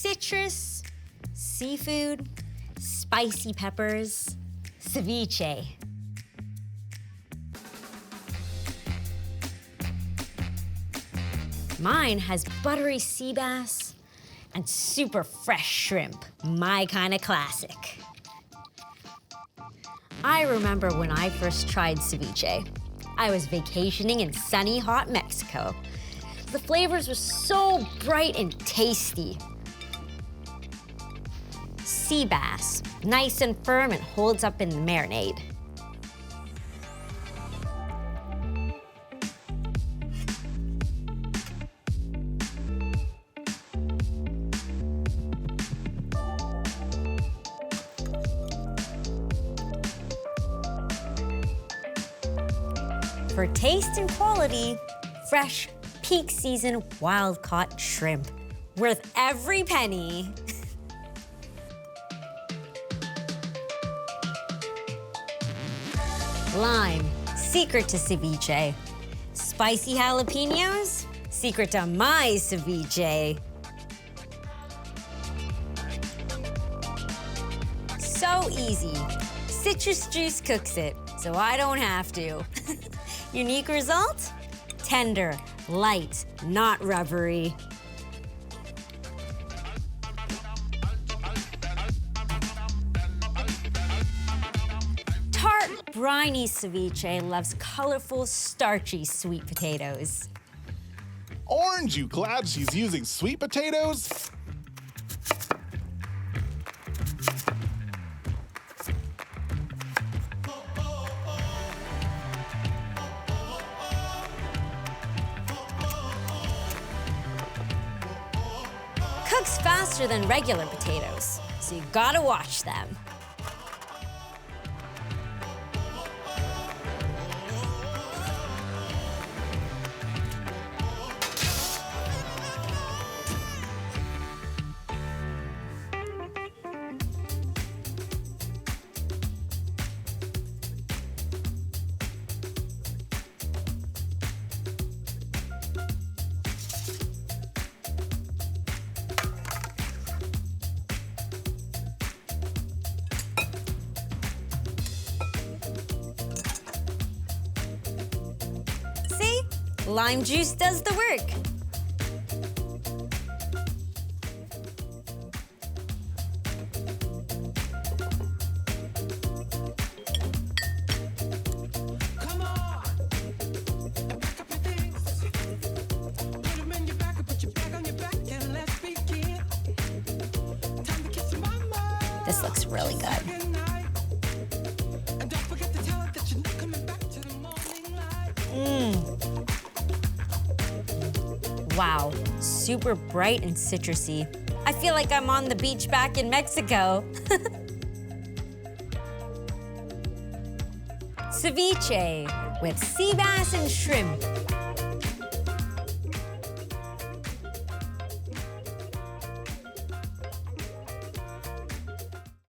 citrus, seafood, spicy peppers, ceviche. Mine has buttery sea bass and super fresh shrimp, my kind of classic. I remember when I first tried ceviche. I was vacationing in sunny, hot Mexico. The flavors were so bright and tasty. Sea bass, nice and firm and holds up in the marinade. For taste and quality, fresh, peak season, wild-caught shrimp. Worth every penny. Lime, secret to ceviche. Spicy jalapenos, secret to my ceviche. So easy. Citrus juice cooks it, so I don't have to. Unique result? Tender, light, not rubbery. Tart, briny ceviche loves colorful, starchy sweet potatoes. Orange, you glad she's using sweet potatoes? Cooks faster than regular potatoes, so you gotta watch them. Lime juice does the work. Come on, pack up your things. Put them in your back and put your bag on your back and let's begin. Time to kiss your mama. This looks really good. Good night. And don't forget to tell her that you're not coming back to the morning light. Wow, super bright and citrusy. I feel like I'm on the beach back in Mexico. Ceviche with sea bass and shrimp.